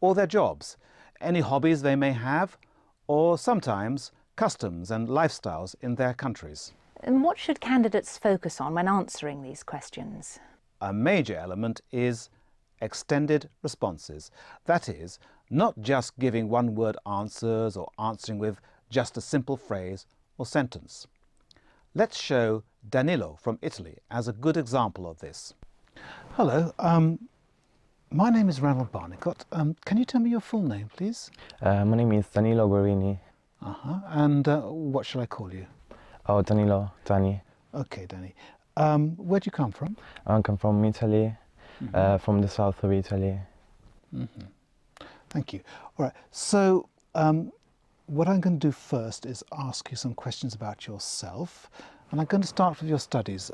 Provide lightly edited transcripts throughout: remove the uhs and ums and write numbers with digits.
or their jobs, any hobbies they may have, or sometimes customs and lifestyles in their countries. And what should candidates focus on when answering these questions? A major element is extended responses. That is, not just giving one-word answers or answering with just a simple phrase or sentence. Let's show Danilo from Italy as a good example of this. Hello, my name is Ranald Barnicott. Can you tell me your full name, please? My name is Danilo Guerini. And what shall I call you? Oh, Danilo, Danny. Okay, Danny. Where do you come from? I come from Italy, from the south of Italy. Thank you. All right, so what I'm going to do first is ask you some questions about yourself, and I'm going to start with your studies.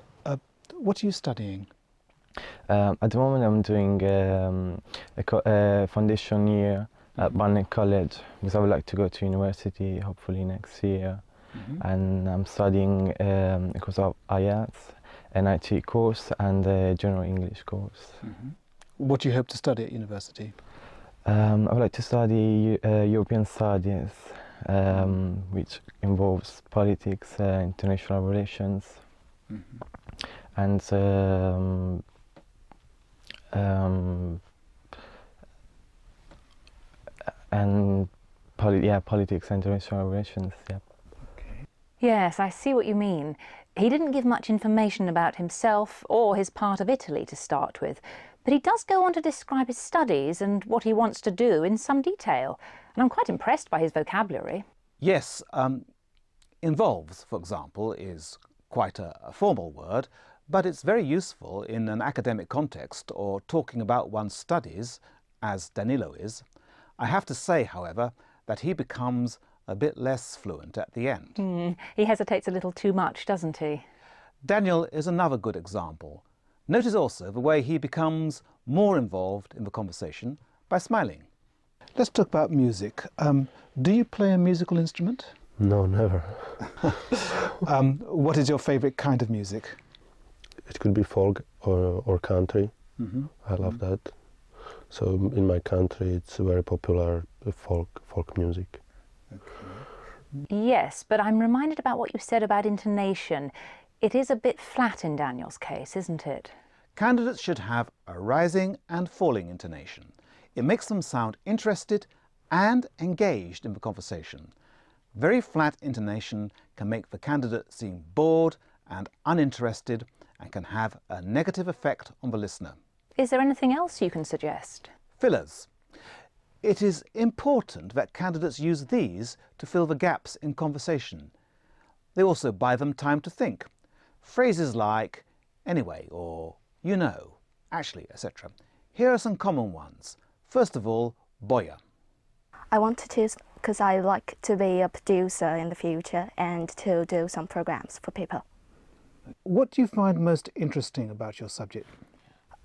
What are you studying? At the moment I'm doing a foundation year at Barnet College, because I would like to go to university hopefully next year. And I'm studying a course of IELTS, an IT course and a general English course. What do you hope to study at university? I would like to study European studies, which involves politics, international relations, and politics, international relations. Yeah. Yes, I see what you mean. He didn't give much information about himself or his part of Italy to start with, but he does go on to describe his studies and what he wants to do in some detail, and I'm quite impressed by his vocabulary. Yes, involves, for example, is quite a formal word, but it's very useful in an academic context or talking about one's studies, as Danilo is. I have to say, however, that he becomes a bit less fluent at the end. He hesitates a little too much, doesn't he? Daniel is another good example. Notice also the way he becomes more involved in the conversation by smiling. Let's talk about music. Do you play a musical instrument? No, never. What is your favourite kind of music? It could be folk or country. I love that. So in my country it's very popular folk music. Yes, but I'm reminded about what you said about intonation. It is a bit flat in Daniel's case, isn't it? Candidates should have a rising and falling intonation. It makes them sound interested and engaged in the conversation. Very flat intonation can make the candidate seem bored and uninterested and can have a negative effect on the listener. Is there anything else you can suggest? Fillers. It is important that candidates use these to fill the gaps in conversation. They also buy them time to think. Phrases like anyway or you know, actually, etc. Here are some common ones. First of all, boya. I want to choose because I like to be a producer in the future and to do some programs for people. What do you find most interesting about your subject?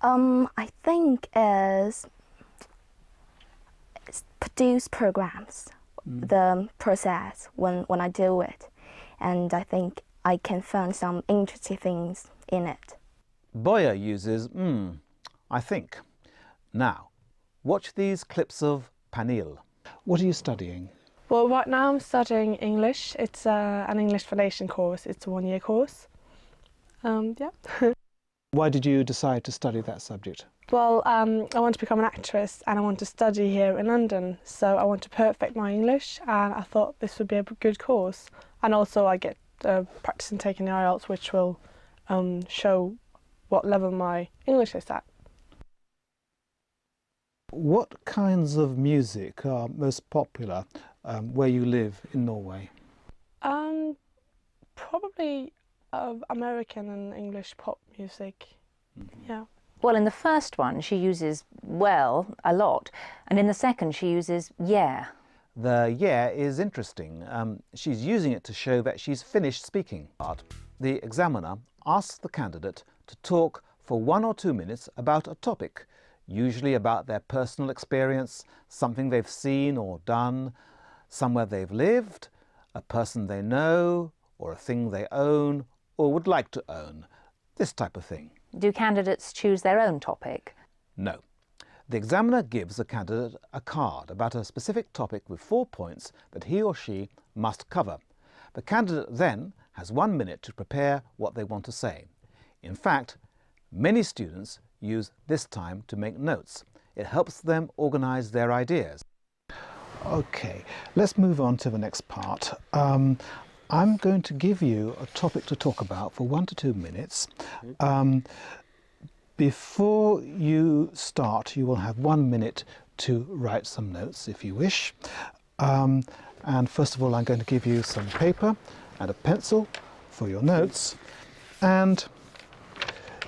I think is produce programs, the process when I do it, and I think I can find some interesting things in it. Boya uses I think. Now, watch these clips of Panil. What are you studying? Well, right now I'm studying English. It's an English foundation course. It's a one-year course. Yeah. Why did you decide to study that subject? Well, I want to become an actress and I want to study here in London, so I want to perfect my English, and I thought this would be a good course. And also I get practice in taking the IELTS, which will show what level my English is at. What kinds of music are most popular where you live in Norway? Probably American and English pop music. Yeah. Well, in the first one, she uses well a lot, and in the second, she uses yeah. The yeah is interesting. She's using it to show that she's finished speaking. The examiner asks the candidate to talk for 1 or 2 minutes about a topic, usually about their personal experience, something they've seen or done, somewhere they've lived, a person they know, or a thing they own or would like to own. This type of thing. Do candidates choose their own topic? No. The examiner gives the candidate a card about a specific topic with 4 points that he or she must cover. The candidate then has 1 minute to prepare what they want to say. In fact, many students use this time to make notes. It helps them organise their ideas. Okay, let's move on to the next part. I'm going to give you a topic to talk about for 1 to 2 minutes. Before you start, you will have 1 minute to write some notes if you wish. And first of all, I'm going to give you some paper and a pencil for your notes. And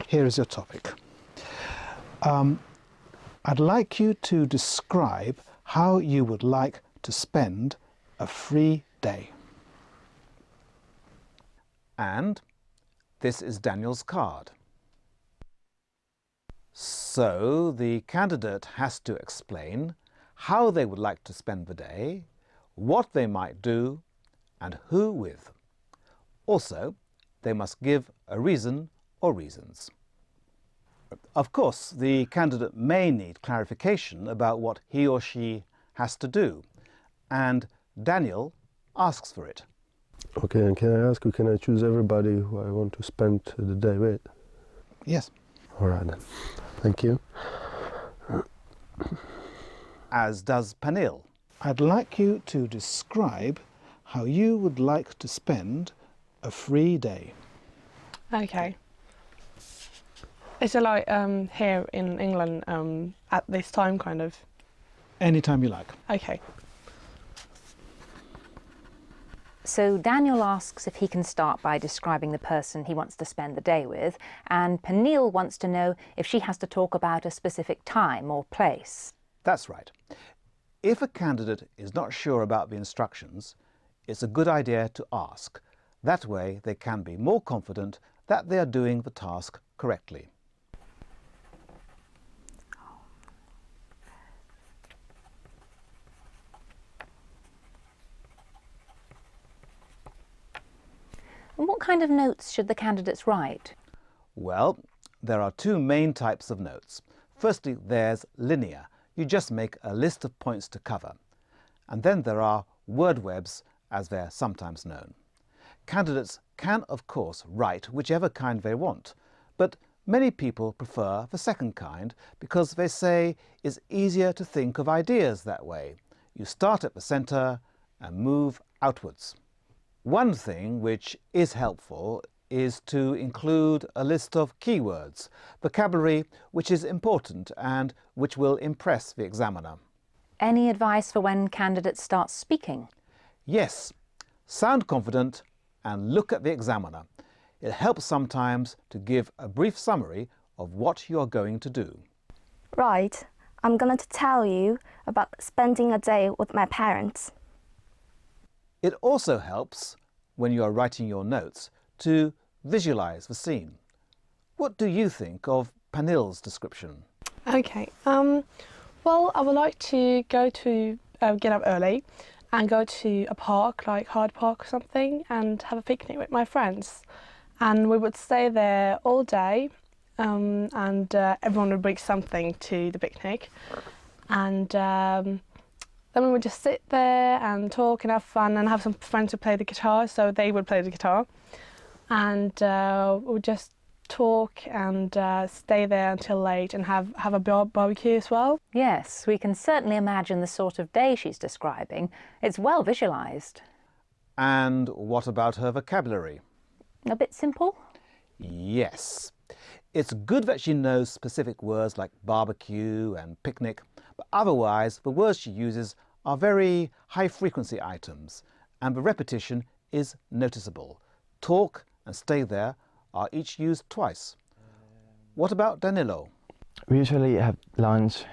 here is your topic. I'd like you to describe how you would like to spend a free day. And this is Daniel's card. So the candidate has to explain how they would like to spend the day, what they might do, and who with. Also, they must give a reason or reasons. Of course, the candidate may need clarification about what he or she has to do, and Daniel asks for it. Okay, and can I ask you, can I choose everybody who I want to spend the day with? Yes. All right then. Thank you. As does Panil. I'd like you to describe how you would like to spend a free day. Okay. Is it like here in England at this time kind of? Anytime you like. Okay. So Daniel asks if he can start by describing the person he wants to spend the day with, and Panil wants to know if she has to talk about a specific time or place. That's right. If a candidate is not sure about the instructions, it's a good idea to ask. That way they can be more confident that they are doing the task correctly. And what kind of notes should the candidates write? Well, there are 2 main types of notes. Firstly, there's linear. You just make a list of points to cover. And then there are word webs, as they're sometimes known. Candidates can, of course, write whichever kind they want, but many people prefer the second kind because they say it's easier to think of ideas that way. You start at the centre and move outwards. One thing which is helpful is to include a list of keywords, vocabulary which is important and which will impress the examiner. Any advice for when candidates start speaking? Yes, sound confident and look at the examiner. It helps sometimes to give a brief summary of what you are going to do. Right, I'm going to tell you about spending a day with my parents. It also helps, when you are writing your notes, to visualise the scene. What do you think of Panil's description? Okay. Well, I would like to go to get up early and go to a park, like Hyde Park or something, and have a picnic with my friends. And we would stay there all day, and everyone would bring something to the picnic. And then we would just sit there and talk and have fun and have some friends who play the guitar, so they would play the guitar. And we would just talk and stay there until late and have a barbecue as well. Yes, we can certainly imagine the sort of day she's describing. It's well visualised. And what about her vocabulary? A bit simple? Yes. It's good that she knows specific words like barbecue and picnic, but otherwise the words she uses are very high-frequency items and the repetition is noticeable. Talk and stay there are each used twice. What about Danilo? We usually have lunch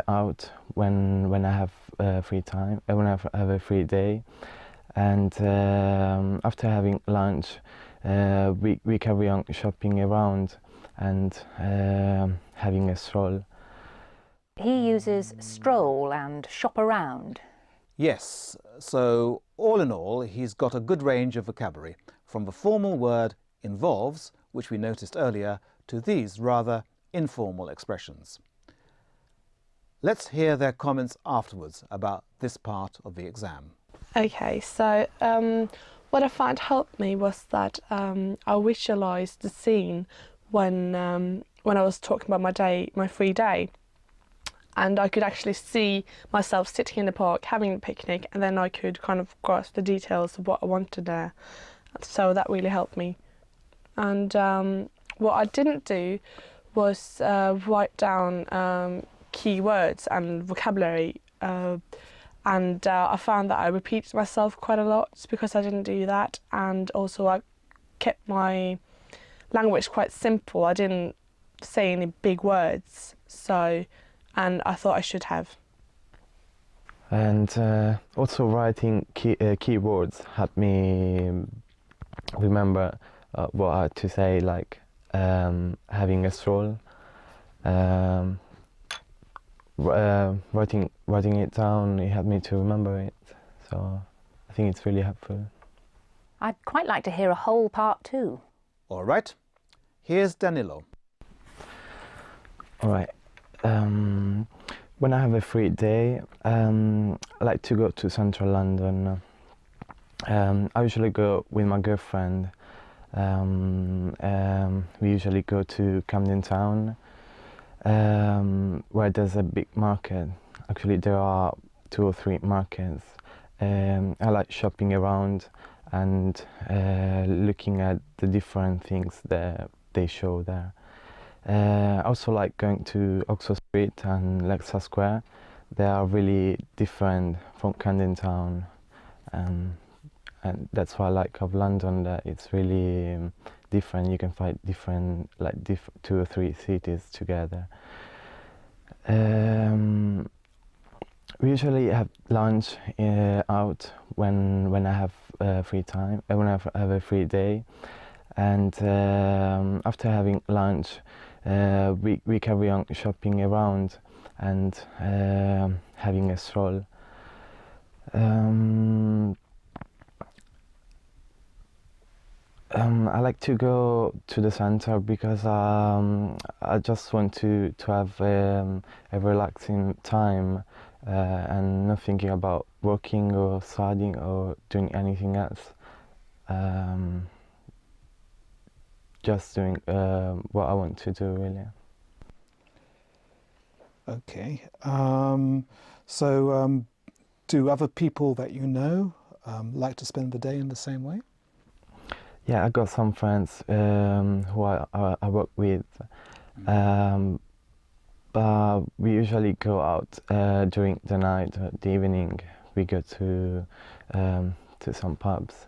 out when I have free time, when I have a free day, and after having lunch, we carry on shopping around and having a stroll. He uses stroll and shop around. Yes, so all in all, he's got a good range of vocabulary, from the formal word involves, which we noticed earlier, to these rather informal expressions. Let's hear their comments afterwards about this part of the exam. Okay, so what I found helped me was that I visualised the scene when I was talking about my free day, and I could actually see myself sitting in the park having a picnic, and then I could kind of grasp the details of what I wanted there. So that really helped me. And what I didn't do was write down key words and vocabulary, and I found that I repeated myself quite a lot because I didn't do that, and also I kept my language quite simple. I didn't say any big words, and I thought I should have. And also writing keywords helped me remember what I had to say, like having a stroll. Writing it down, it helped me to remember it. So I think it's really helpful. I'd quite like to hear a whole part too. All right, here's Danilo. All right. When I have a free day, I like to go to central London. I usually go with my girlfriend. We usually go to Camden Town, where there's a big market. Actually, there are 2 or 3 markets. I like shopping around and looking at the different things that they show there. I also like going to Oxford Street and Leicester Square. They are really different from Camden Town, and that's what I like of London, that it's really different. You can find different, like 2 or 3 cities together. We usually have lunch out when I have free time, when I have a free day, and after having lunch, we carry on shopping around and having a stroll. I like to go to the center because I just want to have a relaxing time and not thinking about working or studying or doing anything else. Just doing what I want to do, really. Okay. Do other people that you know like to spend the day in the same way? Yeah, I got some friends who I work with, but we usually go out during the night, the evening. We go to some pubs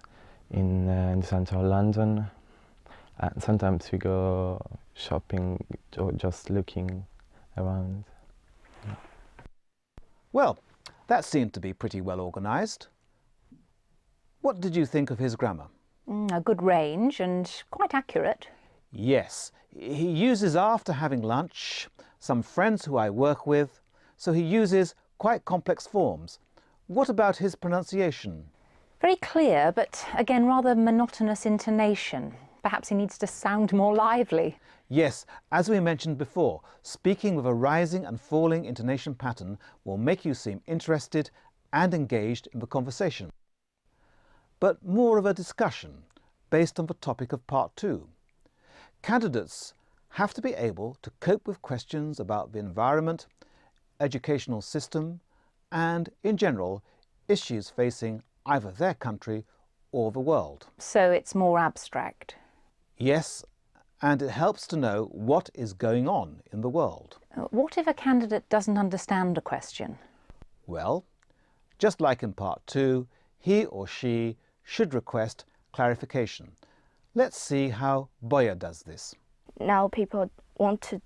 in the centre of London. And sometimes we go shopping or just looking around. Well, that seemed to be pretty well organised. What did you think of his grammar? A good range and quite accurate. Yes, he uses after having lunch, some friends who I work with, so he uses quite complex forms. What about his pronunciation? Very clear, but again rather monotonous intonation. Perhaps he needs to sound more lively. Yes, as we mentioned before, speaking with a rising and falling intonation pattern will make you seem interested and engaged in the conversation. But more of a discussion based on the topic of Part 2. Candidates have to be able to cope with questions about the environment, educational system, and, in general, issues facing either their country or the world. So it's more abstract. Yes, and it helps to know what is going on in the world. What if a candidate doesn't understand a question? Well, just like in Part 2, he or she should request clarification. Let's see how Boya does this. Now people want to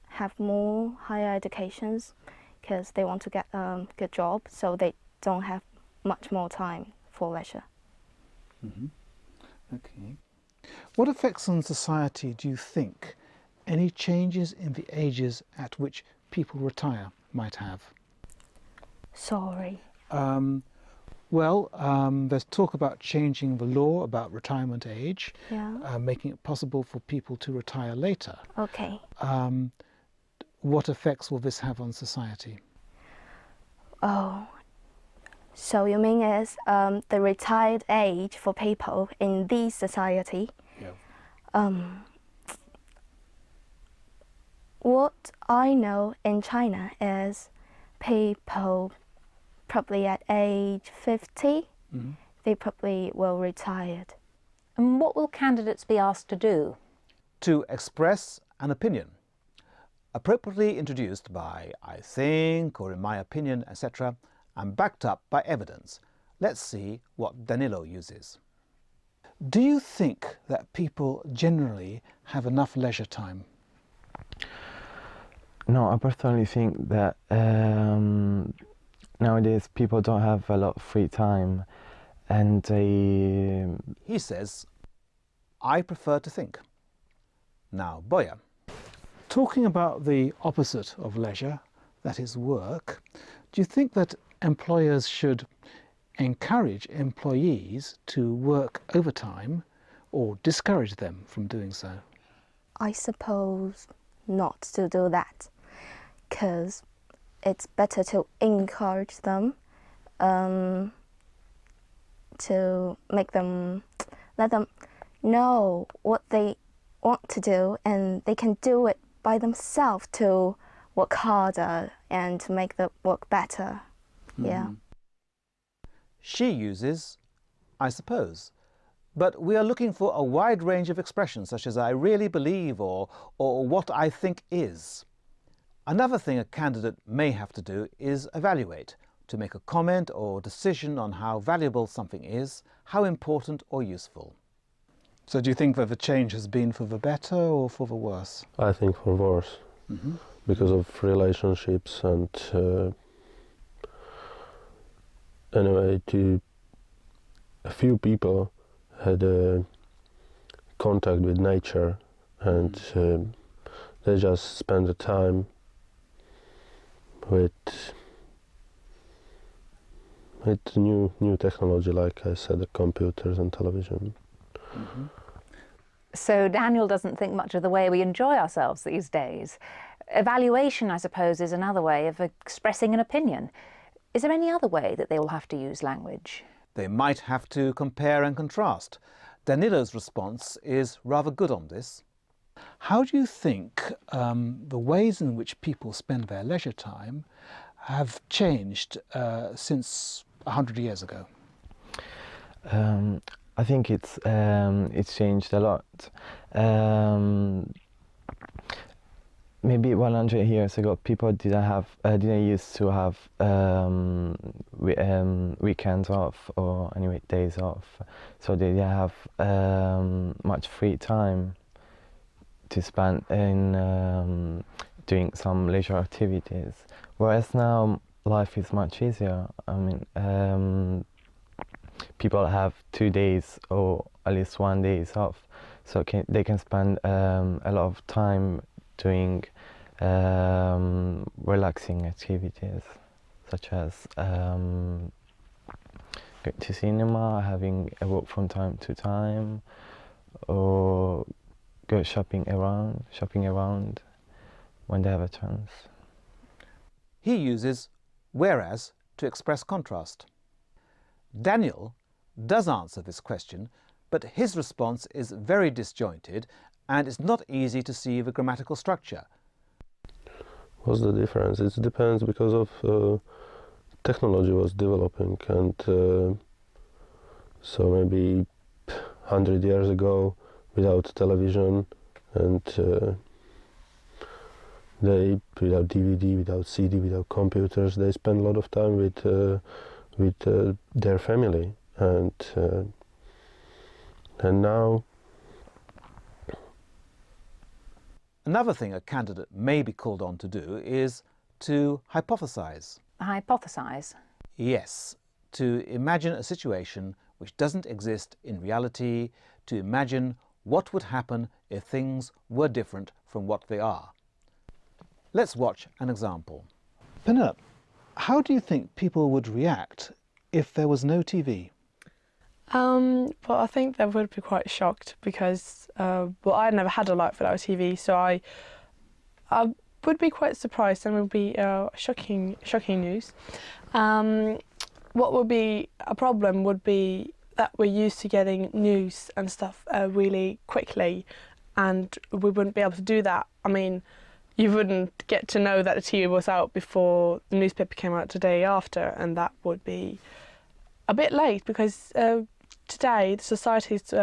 have more higher educations because they want to get a good job, so they don't have much more time for leisure. Okay. What effects on society do you think any changes in the ages at which people retire might have? Sorry. There's talk about changing the law about retirement age, Yeah. making it possible for people to retire later. Okay. what effects will this have on society? Oh, so you mean is the retired age for people in this society? Yeah. What I know in China is people probably at age 50, they probably will retire. And what will candidates be asked to do? To express an opinion, appropriately introduced by I think, or in my opinion, etc., and backed up by evidence. Let's see what Danilo uses. Do you think that people generally have enough leisure time? No, I personally think that nowadays people don't have a lot of free time, and He says, I prefer to think. Now, Boya. Talking about the opposite of leisure, that is work, do you think that employers should encourage employees to work overtime or discourage them from doing so? I suppose not to do that, because it's better to encourage them, to make them, let them know what they want to do, and they can do it by themselves to work harder and to make the work better. Yeah. She uses, I suppose. But we are looking for a wide range of expressions such as I really believe or what I think is. Another thing a candidate may have to do is evaluate, to make a comment or decision on how valuable something is, how important or useful. So do you think that the change has been for the better or for the worse? I think for worse, because of relationships and anyway, a few people had contact with nature, and they just spend the time with new technology, like I said, the computers and television. So Daniel doesn't think much of the way we enjoy ourselves these days. Evaluation, I suppose, is another way of expressing an opinion. Is there any other way that they will have to use language? They might have to compare and contrast. Danilo's response is rather good on this. How do you think the ways in which people spend their leisure time have changed since 100 years ago? I think it's changed a lot. Maybe 100 years ago, people didn't used to have weekends off or anyway days off, so they didn't have much free time to spend in doing some leisure activities. Whereas now life is much easier. I mean, people have 2 days or at least 1 day off, so they can spend a lot of time doing relaxing activities, such as going to cinema, having a walk from time to time, or go shopping around when they have a chance. He uses whereas to express contrast. Daniel does answer this question, but his response is very disjointed and it's not easy to see the grammatical structure. What's the difference? It depends, because of technology was developing, and so maybe 100 years ago, without television and they, without DVD, without CD, without computers, they spend a lot of time with their family, and now. Another thing a candidate may be called on to do is to hypothesize. Hypothesize? Yes, to imagine a situation which doesn't exist in reality, to imagine what would happen if things were different from what they are. Let's watch an example. Penelope, how do you think people would react if there was no TV? Well, I think they would be quite shocked because, well, I never had a life without TV, so would be quite surprised and would be shocking news. What would be a problem would be that we're used to getting news and stuff really quickly, and we wouldn't be able to do that. I mean, you wouldn't get to know that the TV was out before the newspaper came out the day after, and that would be a bit late because today the society is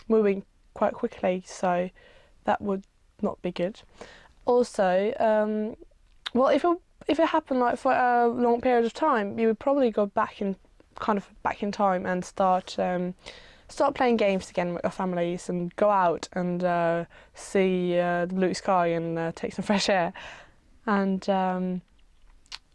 moving quite quickly, so that would not be good. Also, well, if it happened like for a long period of time, you would probably go back in time and start playing games again with your families and go out and see the blue sky and take some fresh air. And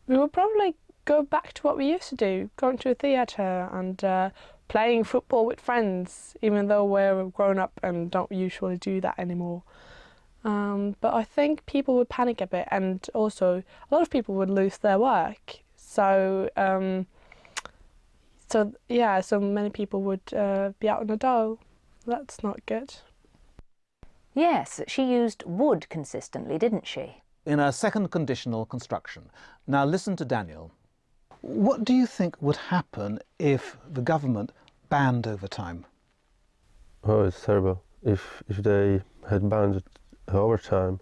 we would probably go back to what we used to do, going to a theatre and playing football with friends, even though we're grown up and don't usually do that anymore. But I think people would panic a bit, and also a lot of people would lose their work. So so many people would be out on the dole. That's not good. Yes, she used would consistently, didn't she? In a second conditional construction. Now listen to Daniel. What do you think would happen if the government banned overtime? Oh, it's terrible. If they had banned overtime,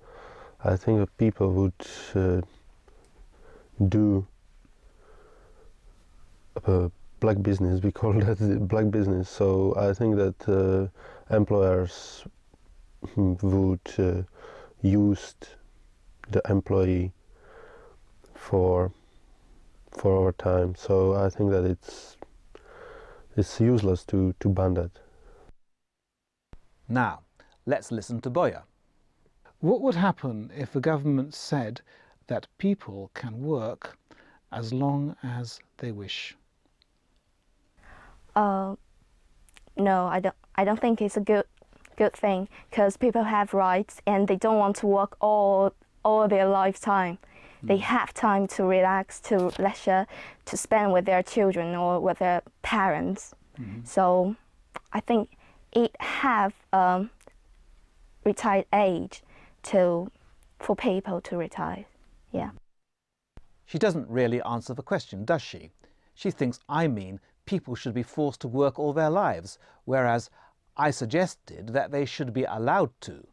I think that people would do black business. We call that black business. So I think that employers would use the employee for overtime. So I think that it's useless to ban that. Now, let's listen to Boya. What would happen if the government said that people can work as long as they wish? No, I don't think it's a good thing, because people have rights and they don't want to work all their lifetime. They have time to relax, to leisure, to spend with their children or with their parents. So I think it have retired age for people to retire. Yeah. She doesn't really answer the question, does she? She thinks I mean people should be forced to work all their lives, whereas I suggested that they should be allowed to.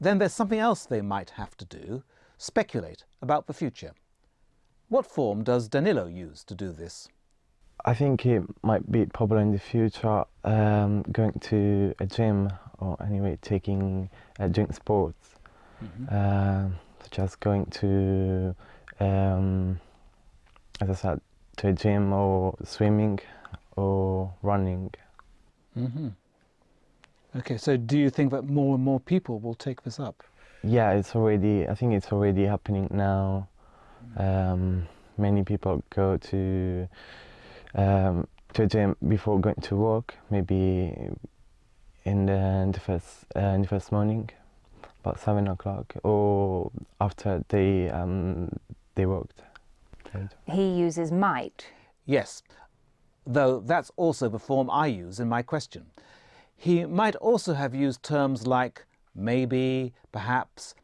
Then there's something else they might have to do: speculate about the future. What form does Danilo use to do this? I think it might be popular in the future, going to a gym or anyway doing sports, such as going to, as I said, to a gym or swimming or running. Okay, so do you think that more and more people will take this up? Yeah, I think it's already happening now. Many people go to a gym before going to work, maybe in the first morning, about 7 o'clock, or after they worked. He uses might. Yes, though that's also the form I use in my question. He might also have used terms like maybe, perhaps,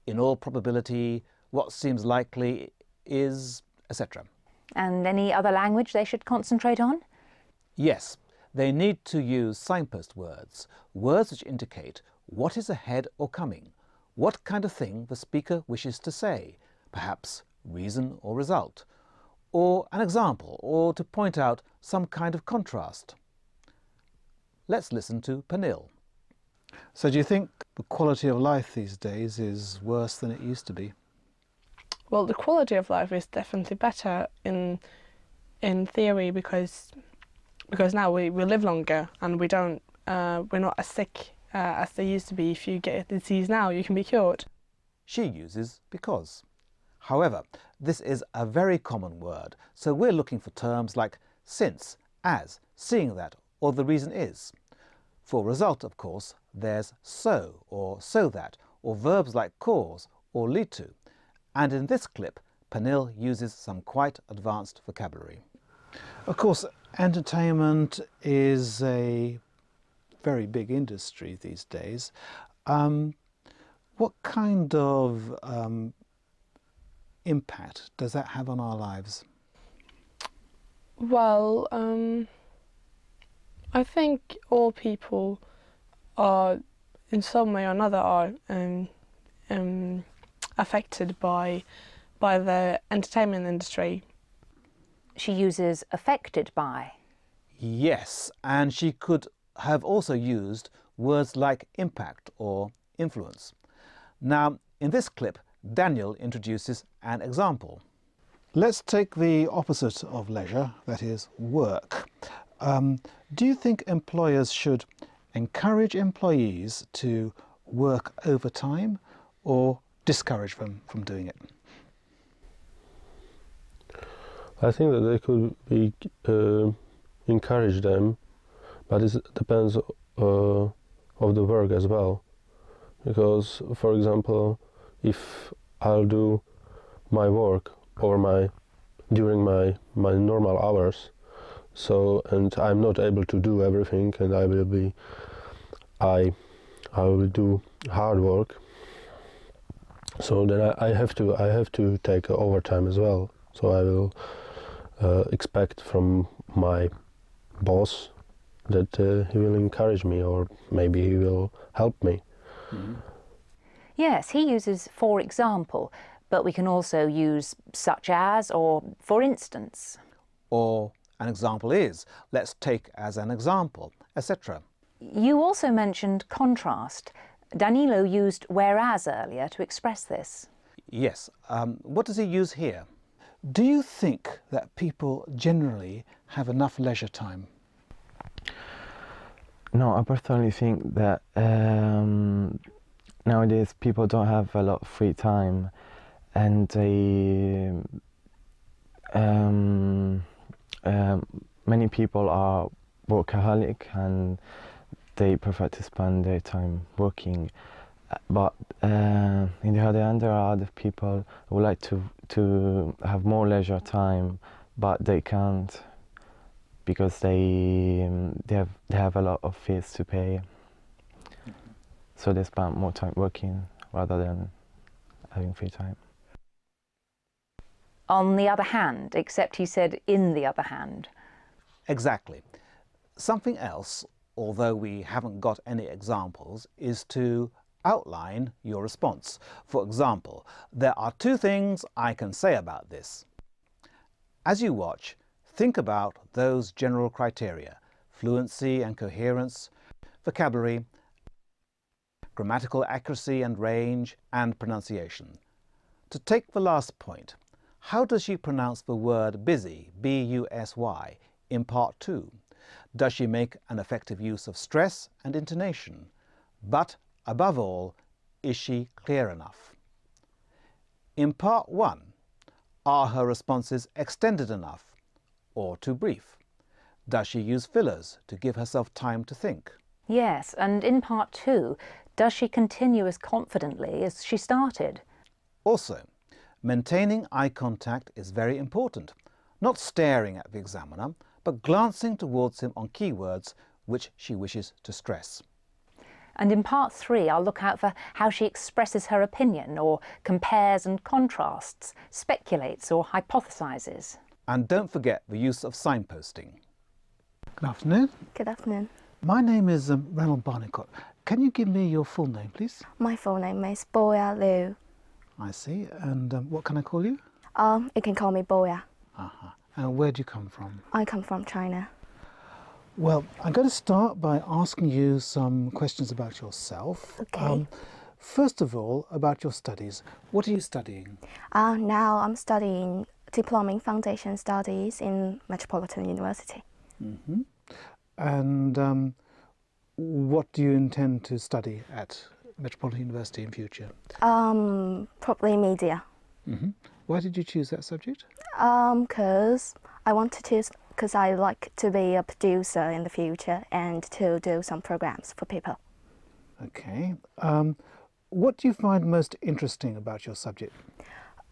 in all probability, what seems likely is, etc. And any other language they should concentrate on? Yes, they need to use signpost words, words which indicate what is ahead or coming, what kind of thing the speaker wishes to say, perhaps reason or result, or an example, or to point out some kind of contrast. Let's listen to Pernille. So do you think the quality of life these days is worse than it used to be? Well, the quality of life is definitely better in theory, because now we live longer and we're not as sick as they used to be. If you get a disease now, you can be cured. She uses because. However, this is a very common word, so we're looking for terms like since, as, seeing that, or the reason is. For result, of course, there's so, or so that, or verbs like cause, or lead to. And in this clip, Pernille uses some quite advanced vocabulary. Of course, entertainment is a very big industry these days. What kind of impact does that have on our lives? Well, I think all people are, in some way or another, are affected by the entertainment industry. She uses affected by. Yes, and she could have also used words like impact or influence. Now, in this clip, Daniel introduces an example. Let's take the opposite of leisure, that is work. Do you think employers should encourage employees to work overtime or discourage them from doing it? I think that they could be encourage them, but it depends of the work as well. Because, for example, if I'll do my work or during my normal hours, and I'm not able to do everything, and I will do hard work. So then I have to take overtime as well. So I will expect from my boss that he will encourage me, or maybe he will help me. Mm-hmm. Yes, he uses for example, but we can also use such as or for instance. Or an example is, let's take as an example, etc. You also mentioned contrast. Danilo used whereas earlier to express this. Yes, what does he use here? Do you think that people generally have enough leisure time? No, I personally think that nowadays people don't have a lot of free time, and they many people are workaholic and they prefer to spend their time working. But on the other hand, there are other people who would like to have more leisure time, but they can't because they have a lot of fees to pay. So they spend more time working rather than having free time. On the other hand, except he said in the other hand. Exactly. Something else, although we haven't got any examples, is to outline your response. For example, there are two things I can say about this. As you watch, think about those general criteria: fluency and coherence, vocabulary, grammatical accuracy and range, and pronunciation. To take the last point, how does she pronounce the word busy, B-U-S-Y, in part 2? Does she make an effective use of stress and intonation? But above all, is she clear enough? In part 1, are her responses extended enough or too brief? Does she use fillers to give herself time to think? Yes, and in part 2, does she continue as confidently as she started? Also, maintaining eye contact is very important, not staring at the examiner, but glancing towards him on keywords which she wishes to stress. And in part 3, I'll look out for how she expresses her opinion or compares and contrasts, speculates or hypothesises. And don't forget the use of signposting. Good afternoon. Good afternoon. My name is Ranald Barnicott. Can you give me your full name, please? My full name is Boya Liu. I see. And what can I call you? You can call me Boya. Uh-huh. And where do you come from? I come from China. Well, I'm going to start by asking you some questions about yourself. Okay. First of all, about your studies. What are you studying? Now I'm studying Diploma in Foundation Studies in Metropolitan University. Mm-hmm. And what do you intend to study at Metropolitan University in future? Probably media. Mm-hmm. Why did you choose that subject? Because I want to choose, because I like to be a producer in the future and to do some programs for people. Okay. What do you find most interesting about your subject?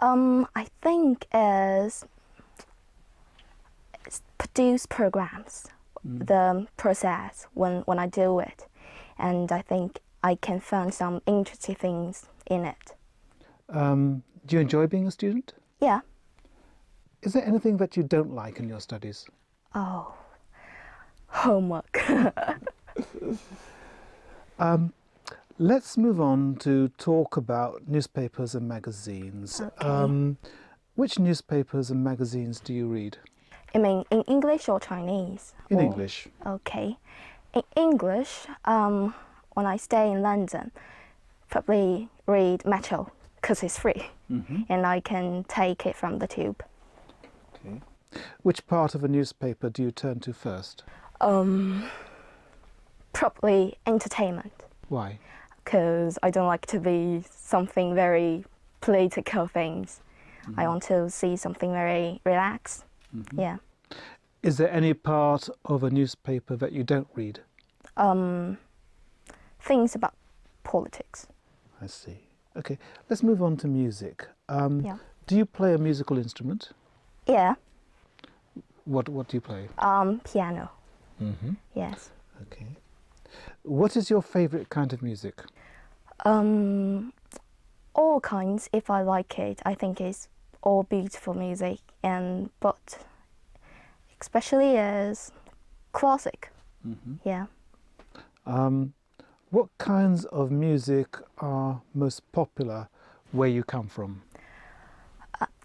I think is produce programs, the process when I do it. And I think I can find some interesting things in it. Do you enjoy being a student? Yeah. Is there anything that you don't like in your studies? Oh, homework. Let's move on to talk about newspapers and magazines. Okay. Which newspapers and magazines do you read? You mean in English or Chinese? In Or- English. Okay. In English, when I stay in London, probably read Metro because it's free and I can take it from the tube. Okay. Which part of a newspaper do you turn to first? Probably entertainment Why? because I don't like to be something very political things. I want to see something very relaxed. Yeah. Is there any part of a newspaper that you don't read? Things about politics. I see. Okay, let's move on to music. Yeah. Do you play a musical instrument? Yeah. What do you play? Piano. Mm-hmm. Yes. Okay. What is your favourite kind of music? All kinds, if I like it. I think it's all beautiful music, but especially as classic. Yeah. What kinds of music are most popular where you come from?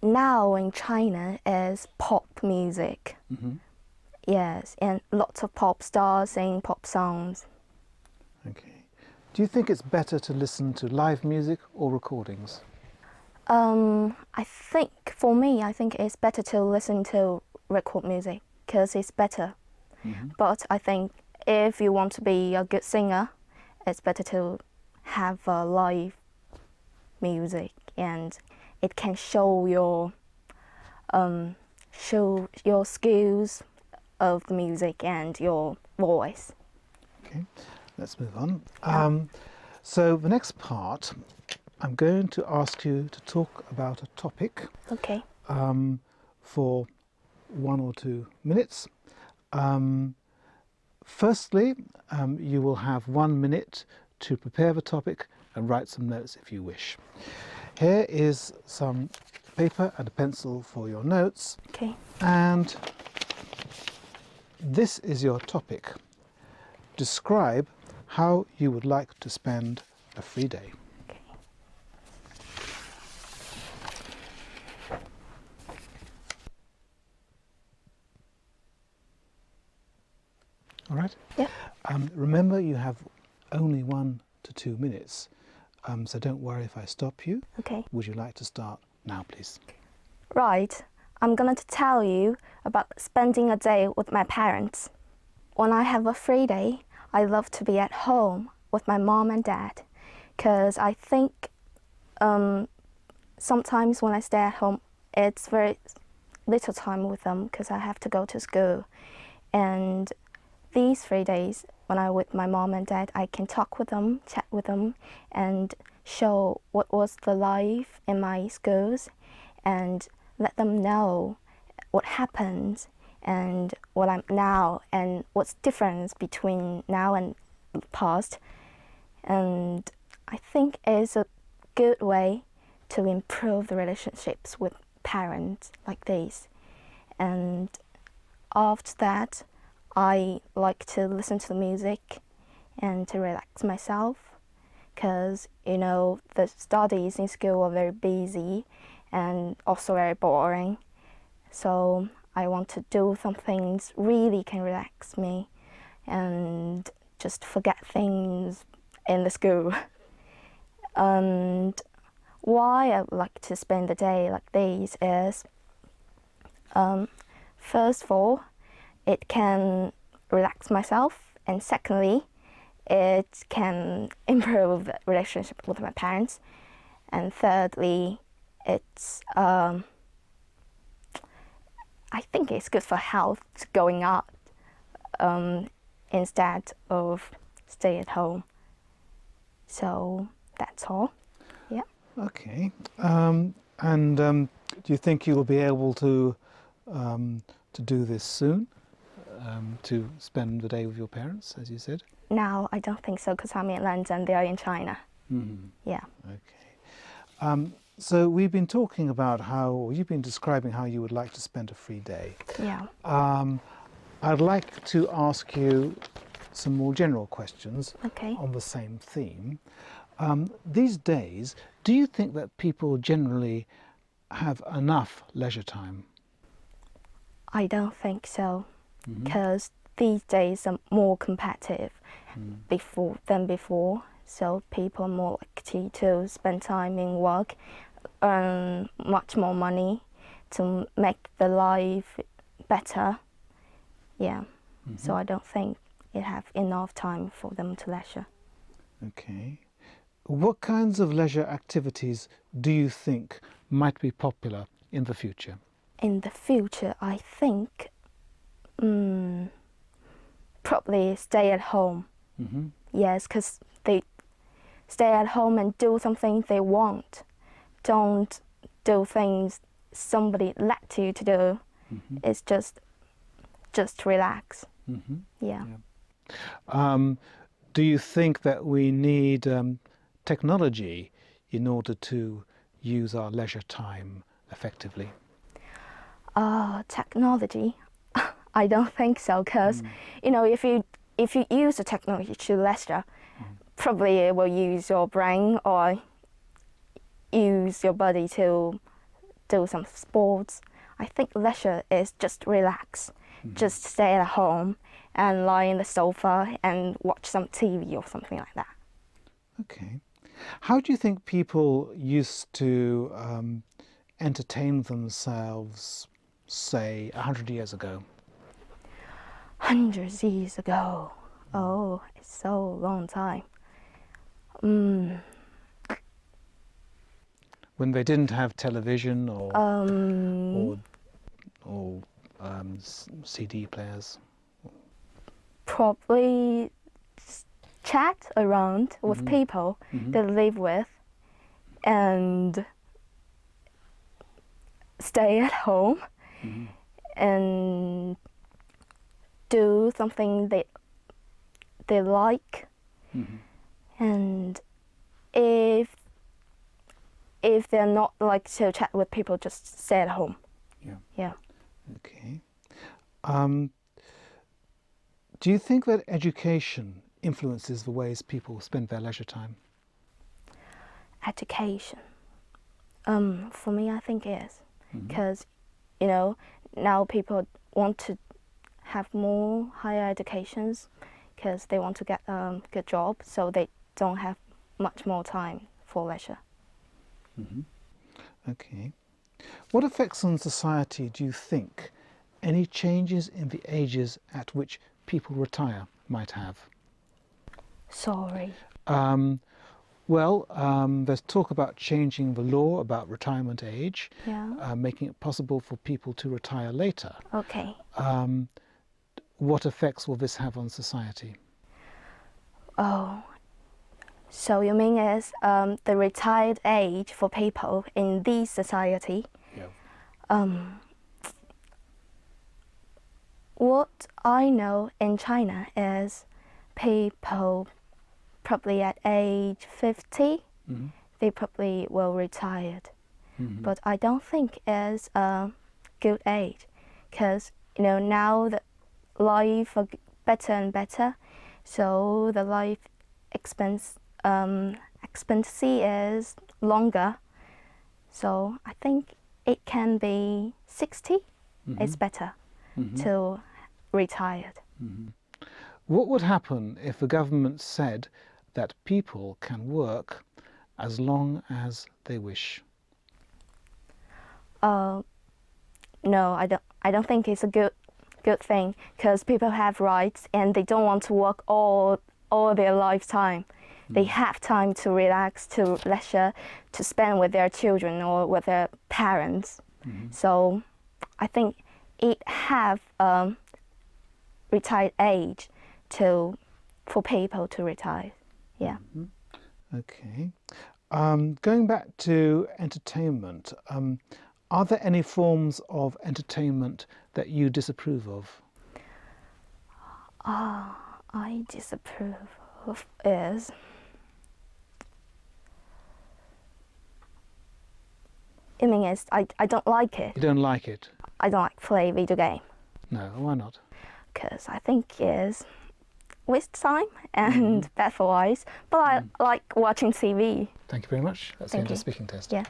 Now in China is pop music. Yes, and lots of pop stars sing pop songs. Okay. Do you think it's better to listen to live music or recordings? I think, for me, I think it's better to listen to record music because it's better. But I think if you want to be a good singer, it's better to have a live music, and it can show your skills of the music and your voice. Okay, let's move on. So the next part, I'm going to ask you to talk about a topic Okay. for 1 or 2 minutes. Firstly, you will have 1 minute to prepare the topic and write some notes if you wish. Here is some paper and a pencil for your notes. Okay. And this is your topic. Describe how you would like to spend a free day. Okay. All right? Yeah. Remember, you have only 1 to 2 minutes, so don't worry if I stop you. Okay. Would you like to start now, please? Right. I'm going to tell you about spending a day with my parents. When I have a free day, I love to be at home with my mom and dad, because I think sometimes when I stay at home, it's very little time with them because I have to go to school. And these 3 days, when I'm with my mom and dad, I can talk with them, chat with them, and show what was the life in my schools, and let them know what happens and what I'm now and what's difference between now and the past. And I think it's a good way to improve the relationships with parents like this. And after that, I like to listen to music and to relax myself, because the studies in school are very busy and also very boring. So I want to do some things really can relax me and just forget things in the school. And why I like to spend the day like this is, first of all, it can relax myself, and secondly, it can improve the relationship with my parents, and thirdly, it's I think it's good for health going out instead of stay at home. So that's all. Yeah. Okay. Do you think you'll be able to do this soon? To spend the day with your parents, as you said? Now I don't think so because I'm in London, they are in China. Yeah. Okay. So we've been talking about you've been describing how you would like to spend a free day. Yeah. I'd like to ask you some more general questions Okay. on the same theme. These days, do you think that people generally have enough leisure time? I don't think so because these days are more competitive than before. So people are more likely to spend time in work, earn much more money to make the life better. Yeah. So I don't think you have enough time for them to leisure. Okay. What kinds of leisure activities do you think might be popular in the future? In the future, I think probably stay at home. Yes, because they stay at home and do something they want. Don't do things somebody let you to do. It's just relax. Yeah. Do you think that we need technology in order to use our leisure time effectively? Technology? I don't think so, because if you use the technology to leisure, probably it will use your brain or use your body to do some sports. I think leisure is just relax, just stay at home and lie in the sofa and watch some TV or something like that. Okay. How do you think people used to entertain themselves, say, 100 years ago? Hundreds of years ago. Oh, it's so long time. When they didn't have television or CD players? Probably chat around with people they live with and stay at home and do something they like. And if they're not like to chat with people, just stay at home. Yeah. Okay. Do you think that education influences the ways people spend their leisure time? Education. For me, I think it is. Because, now people want to have more higher educations because they want to get a good job, so they don't have much more time for leisure. Okay. What effects on society do you think any changes in the ages at which people retire might have? Sorry. There's talk about changing the law about retirement age, Yeah. making it possible for people to retire later. Okay. What effects will this have on society? Oh, so you mean is the retired age for people in this society? Yeah. What I know in China is people probably at age 50, they probably will retire. But I don't think it's a good age, because now the life are better and better, so the life expectancy is longer. So I think it can be 60. It's better to retire. What would happen if the government said that people can work as long as they wish? No, I don't think it's a good thing, because people have rights and they don't want to work all their lifetime. They have time to relax, to leisure, to spend with their children or with their parents. So I think it have retired age for people to retire. Yeah. Okay. Going back to entertainment, are there any forms of entertainment that you disapprove of? I disapprove of is I mean, I don't like it. You don't like it? I don't like play video game No, why not? because I think it's waste time and bad for eyes. But I like watching TV. Thank you very much. That's the Thank end of the you. speaking test. Yeah.